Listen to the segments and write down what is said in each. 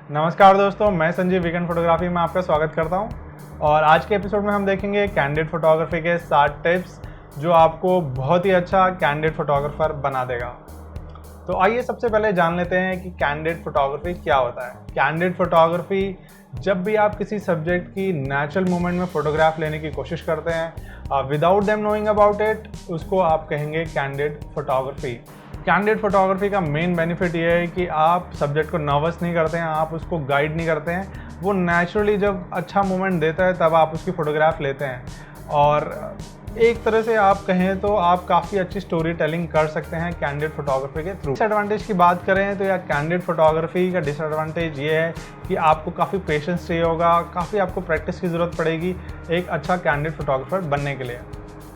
नमस्कार दोस्तों, मैं संजीव वीकेंड फोटोग्राफी में आपका स्वागत करता हूं। और आज के एपिसोड में हम देखेंगे कैंडिड फोटोग्राफी के 7 टिप्स जो आपको बहुत ही अच्छा कैंडिड फोटोग्राफर बना देगा। तो आइए सबसे पहले जान लेते हैं कि कैंडिड फोटोग्राफी क्या होता है। कैंडिड फोटोग्राफी जब भी आप किसी सब्जेक्ट की नेचुरल मोमेंट में फोटोग्राफ लेने की कोशिश करते हैं without them knowing about it, उसको आप कहेंगे कैंडिड फोटोग्राफी। कैंडिड फोटोग्राफी का मेन बेनिफिट ये है कि आप सब्जेक्ट को नर्वस नहीं करते हैं, आप उसको गाइड नहीं करते हैं। वो नेचुरली जब अच्छा मोमेंट देता है तब आप उसकी फ़ोटोग्राफ लेते हैं। और एक तरह से आप कहें तो आप काफ़ी अच्छी स्टोरी टेलिंग कर सकते हैं कैंडिड फोटोग्राफी के थ्रू। डिसएडवांटेज की बात करें तो यार कैंडिड फोटोग्राफी का डिसएडवांटेज ये है कि आपको काफ़ी पेशेंस चाहिए होगा, काफ़ी आपको प्रैक्टिस की ज़रूरत पड़ेगी एक अच्छा कैंडिड फोटोग्राफर बनने के लिए।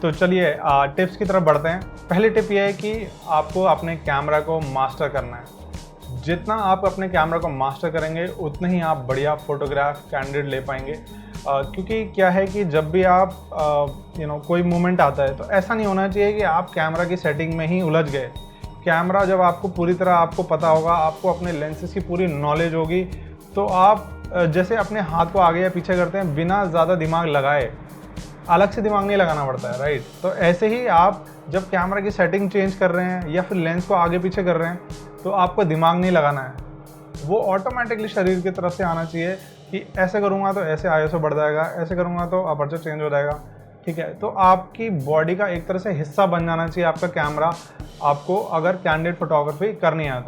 तो चलिए टिप्स की तरफ बढ़ते हैं। पहली टिप ये है कि आपको अपने कैमरा को मास्टर करना है। जितना आप अपने कैमरा को मास्टर करेंगे उतने ही आप बढ़िया फोटोग्राफ कैंडिड ले पाएंगे। क्योंकि क्या है कि जब भी आप कोई मोमेंट आता है तो ऐसा नहीं होना चाहिए कि आप कैमरा की सेटिंग में ही उलझ गए। कैमरा जब आपको पूरी तरह आपको पता होगा, आपको अपने लेंसेज की पूरी नॉलेज होगी, तो आप जैसे अपने हाथ को आगे या पीछे करते हैं बिना ज़्यादा दिमाग लगाए, अलग से दिमाग नहीं लगाना पड़ता है, राइट। तो ऐसे ही आप जब कैमरा की सेटिंग चेंज कर रहे हैं या फिर लेंस को आगे पीछे कर रहे हैं तो आपको दिमाग नहीं लगाना है। वो ऑटोमेटिकली शरीर की तरफ से आना चाहिए कि ऐसे करूँगा तो ऐसे आईएसओ बढ़ जाएगा, ऐसे करूँगा तो अपर्चर चेंज हो जाएगा, ठीक है। तो आपकी बॉडी का एक तरह से हिस्सा बन जाना चाहिए आपका कैमरा, आपको अगर कैंडिड फोटोग्राफी करनी है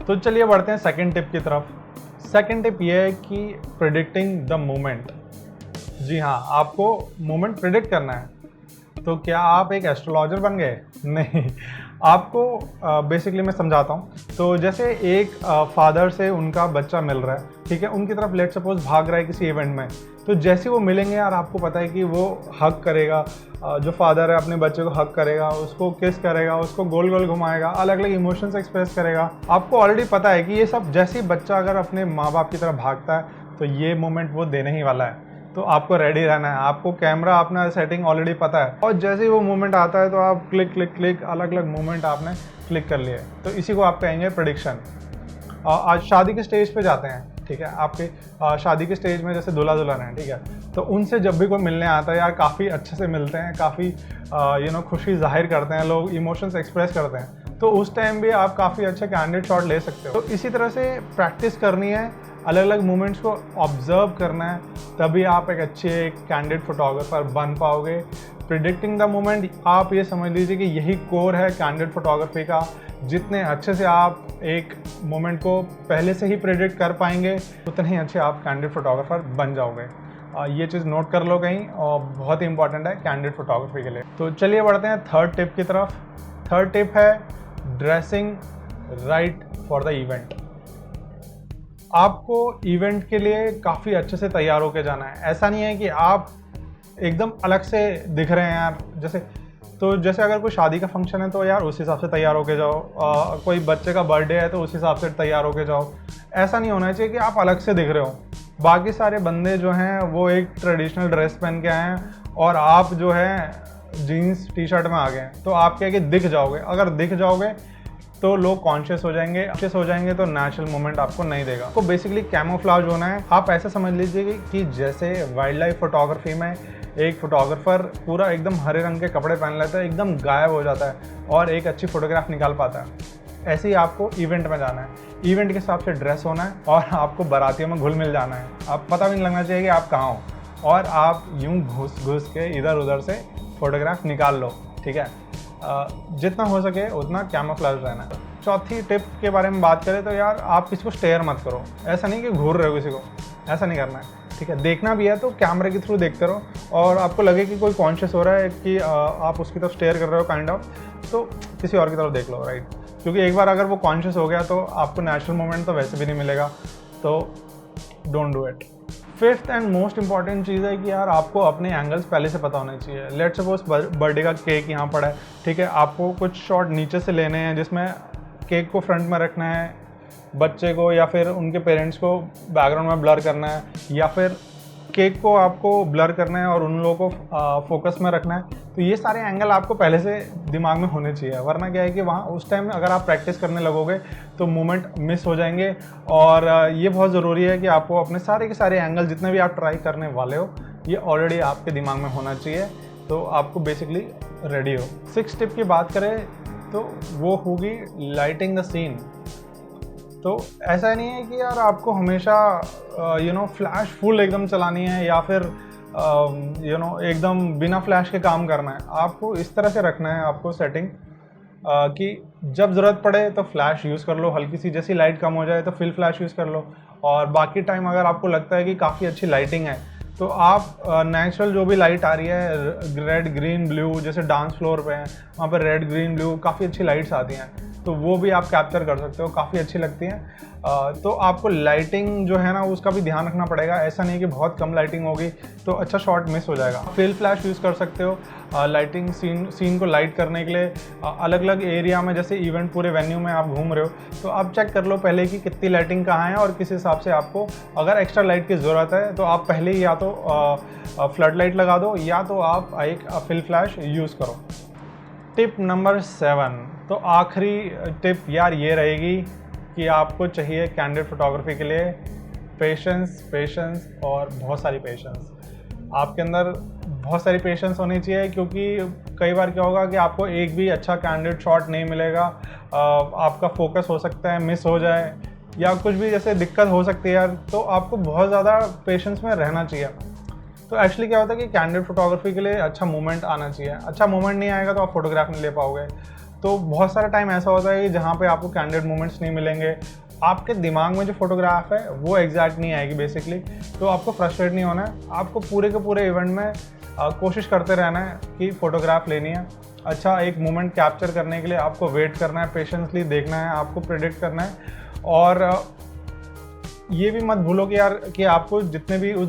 तो चलिए बढ़ते हैं सेकेंड टिप की तरफ। सेकेंड टिप ये है कि प्रिडिक्टिंग द मोमेंट। जी हाँ, आपको मोमेंट प्रिडिक्ट करना है। तो क्या आप एक एस्ट्रोलॉजर बन गए? नहीं, आपको बेसिकली मैं समझाता हूँ। तो जैसे एक फादर से उनका बच्चा मिल रहा है, ठीक है, उनकी तरफ लेट सपोज भाग रहा है किसी इवेंट में, तो जैसे वो मिलेंगे यार आपको पता है कि वो हग करेगा, जो फादर है अपने बच्चे को हग करेगा, उसको किस करेगा, उसको गोल गोल घुमाएगा, अलग अलग इमोशंस एक्सप्रेस करेगा। आपको ऑलरेडी पता है कि ये सब जैसे ही बच्चा अगर अपने माँ बाप की तरफ भागता है तो ये मोमेंट वो देने ही वाला है। तो आपको रेडी रहना है, आपको कैमरा अपना सेटिंग ऑलरेडी पता है, और जैसे ही वो मोमेंट आता है तो आप क्लिक क्लिक क्लिक अलग अलग मोमेंट आपने क्लिक कर लिए। तो इसी को आप कहेंगे प्रेडिक्शन। आज शादी के स्टेज पे जाते हैं, ठीक है, आपके शादी के स्टेज में जैसे दूल्हा दुल्हन है, ठीक है, तो उनसे जब भी कोई मिलने आता है यार काफ़ी अच्छे से मिलते हैं, काफ़ी खुशी जाहिर करते हैं लोग, इमोशंस एक्सप्रेस करते हैं, तो उस टाइम भी आप काफ़ी अच्छे कैंडिड शॉट ले सकते हो। तो इसी तरह से प्रैक्टिस करनी है, अलग अलग मोमेंट्स को ऑब्जर्व करना है, तभी आप एक अच्छे कैंडिड फोटोग्राफर बन पाओगे। प्रिडिक्टिंग द मोमेंट, आप ये समझ लीजिए कि यही कोर है कैंडिड फोटोग्राफी का। जितने अच्छे से आप एक मोमेंट को पहले से ही प्रिडिक्ट कर पाएंगे उतने ही अच्छे आप कैंडिड फोटोग्राफर बन जाओगे। ये चीज़ नोट कर लो कहीं, और बहुत ही इंपॉर्टेंट है कैंडिड फोटोग्राफी के लिए। तो चलिए बढ़ते हैं थर्ड टिप की तरफ। थर्ड टिप है dressing right for the event. आपको इवेंट के लिए काफ़ी अच्छे से तैयार होकर जाना है। ऐसा नहीं है कि आप एकदम अलग से दिख रहे हैं यार, जैसे अगर कोई शादी का फंक्शन है तो यार उस हिसाब से तैयार होके जाओ, कोई बच्चे का बर्थडे है तो उस हिसाब से तैयार होके जाओ। ऐसा नहीं होना चाहिए कि आप अलग से दिख रहे हो। बाकी सारे बंदे जो हैं वो एक ट्रेडिशनल ड्रेस पहन के आए हैं और आप जो है जीन्स टी शर्ट में आ गए हैं, तो आप क्या कि दिख जाओगे। अगर दिख जाओगे तो लोग कॉन्शियस हो जाएंगे तो नेचुरल मोमेंट आपको नहीं देगा। आपको बेसिकली कैमोफ्लाज होना है। आप ऐसा समझ लीजिए कि जैसे वाइल्ड लाइफ फोटोग्राफी में एक फोटोग्राफर पूरा एकदम हरे रंग के कपड़े पहन लेता है, एकदम गायब हो जाता है और एक अच्छी फोटोग्राफ निकाल पाता है। ऐसे ही आपको इवेंट में जाना है, इवेंट के हिसाब से ड्रेस होना है और आपको बारातियों में घुल मिल जाना है। आप पता भी नहीं लगना चाहिए कि आप कहाँ हो, और आप यूं घुस के इधर उधर से फोटोग्राफ निकाल लो, ठीक है। जितना हो सके उतना कैमोफ्लेज रहना है। चौथी टिप के बारे में बात करें तो यार आप किसी को स्टेयर मत करो। ऐसा नहीं कि घूर रहे हो किसी को, ऐसा नहीं करना है, ठीक है। देखना भी है तो कैमरे के थ्रू देखते रहो, और आपको लगे कि कोई कॉन्शियस हो रहा है कि आप उसकी तरफ स्टेयर कर रहे हो काइंड ऑफ, तो किसी और की तरफ देख लो, राइट। क्योंकि एक बार अगर वो कॉन्शियस हो गया तो आपको नेचुरल मोमेंट तो वैसे भी नहीं मिलेगा, तो don't do it. Fifth and most important चीज़ है कि यार आपको अपने एंगल्स पहले से पता होने चाहिए। लेट सपोज बर्थडे का केक यहाँ पड़ा है, ठीक है, आपको कुछ शॉट नीचे से लेने हैं जिसमें केक को फ्रंट में रखना है, बच्चे को या फिर उनके पेरेंट्स को बैकग्राउंड में ब्लर करना है, या फिर केक को आपको ब्लर करना है और उन लोगों को फोकस में रखना है, तो ये सारे एंगल आपको पहले से दिमाग में होने चाहिए, वरना क्या है कि वहाँ उस टाइम अगर आप प्रैक्टिस करने लगोगे तो मूवमेंट मिस हो जाएंगे। और ये बहुत ज़रूरी है कि आपको अपने सारे के सारे एंगल जितने भी आप ट्राई करने वाले हो ये ऑलरेडी आपके दिमाग में होना चाहिए, तो आपको बेसिकली रेडी हो। 6 टिप की बात करें तो वो होगी लाइटिंग द सीन। तो ऐसा नहीं है कि यार आपको हमेशा फ्लैश फुल एकदम चलानी है या फिर एकदम बिना फ्लैश के काम करना है। आपको इस तरह से रखना है आपको सेटिंग कि जब ज़रूरत पड़े तो फ्लैश यूज़ कर लो, हल्की सी जैसी लाइट कम हो जाए तो फिर फ्लैश यूज़ कर लो, और बाकी टाइम अगर आपको लगता है कि काफ़ी अच्छी लाइटिंग है तो आप नेचुरल जो भी लाइट आ रही है रेड ग्रीन ब्लू, जैसे डांस फ्लोर पे हैं वहाँ पर रेड ग्रीन ब्लू काफ़ी अच्छी लाइट्स आती हैं, तो वो भी आप कैप्चर कर सकते हो, काफ़ी अच्छी लगती हैं। तो आपको लाइटिंग जो है ना उसका भी ध्यान रखना पड़ेगा। ऐसा नहीं कि बहुत कम लाइटिंग होगी तो अच्छा शॉट मिस हो जाएगा। फिल फ्लैश यूज़ कर सकते हो लाइटिंग सीन को लाइट करने के लिए। अलग अलग एरिया में जैसे इवेंट पूरे वेन्यू में आप घूम रहे हो तो आप चेक कर लो पहले कि कितनी लाइटिंग कहाँ है और किस हिसाब से आपको अगर एक्स्ट्रा लाइट की ज़रूरत है तो आप पहले ही या तो फ्लड लाइट लगा दो या तो आप एक फिल फ्लैश यूज़ करो। टिप नंबर 7, तो आखिरी टिप यार ये रहेगी कि आपको चाहिए कैंडिड फोटोग्राफी के लिए पेशेंस और बहुत सारी पेशेंस। आपके अंदर बहुत सारी पेशेंस होनी चाहिए, क्योंकि कई बार क्या होगा कि आपको एक भी अच्छा कैंडिड शॉट नहीं मिलेगा, आपका फोकस हो सकता है मिस हो जाए या कुछ भी जैसे दिक्कत हो सकती है यार, तो आपको बहुत ज़्यादा पेशेंस में रहना चाहिए। तो एक्चुअली क्या होता है कि कैंडिड फोटोग्राफी के लिए अच्छा मूवमेंट आना चाहिए। अच्छा मूवमेंट नहीं आएगा तो आप फोटोग्राफ नहीं ले पाओगे। तो बहुत सारा टाइम ऐसा होता है कि जहाँ पे आपको कैंडिड मूवमेंट्स नहीं मिलेंगे, आपके दिमाग में जो फोटोग्राफ है वो एग्जैक्ट नहीं आएगी बेसिकली। तो आपको फ्रस्ट्रेट नहीं होना है, आपको पूरे के पूरे इवेंट में कोशिश करते रहना है कि फ़ोटोग्राफ लेनी है। अच्छा एक मोमेंट कैप्चर करने के लिए आपको वेट करना है, पेशेंसली देखना है, आपको प्रेडिक्ट करना है। और ये भी मत भूलो कि यार कि आपको जितने भी उस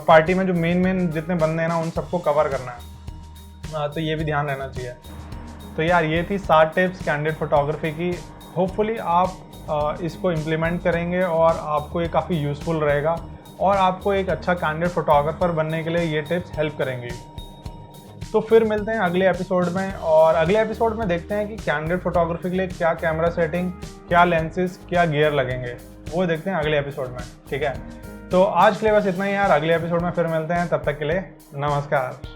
पार्टी में जो मेन जितने बंदे हैं ना उन सबको कवर करना है, तो ये भी ध्यान रहना चाहिए। तो यार ये थी 7 टिप्स कैंडिड फोटोग्राफी की। होपफुली आप इसको इम्प्लीमेंट करेंगे और आपको ये काफ़ी यूज़फुल रहेगा और आपको एक अच्छा कैंडिड फोटोग्राफर बनने के लिए ये टिप्स हेल्प करेंगी। तो फिर मिलते हैं अगले एपिसोड में, और अगले एपिसोड में देखते हैं कि कैंडिड फोटोग्राफी के लिए क्या कैमरा सेटिंग, क्या लेंसेज, क्या गियर लगेंगे, वो देखते हैं अगले एपिसोड में। ठीक है, तो आज के लिए बस इतना ही यार। अगले एपिसोड में फिर मिलते हैं, तब तक के लिए नमस्कार।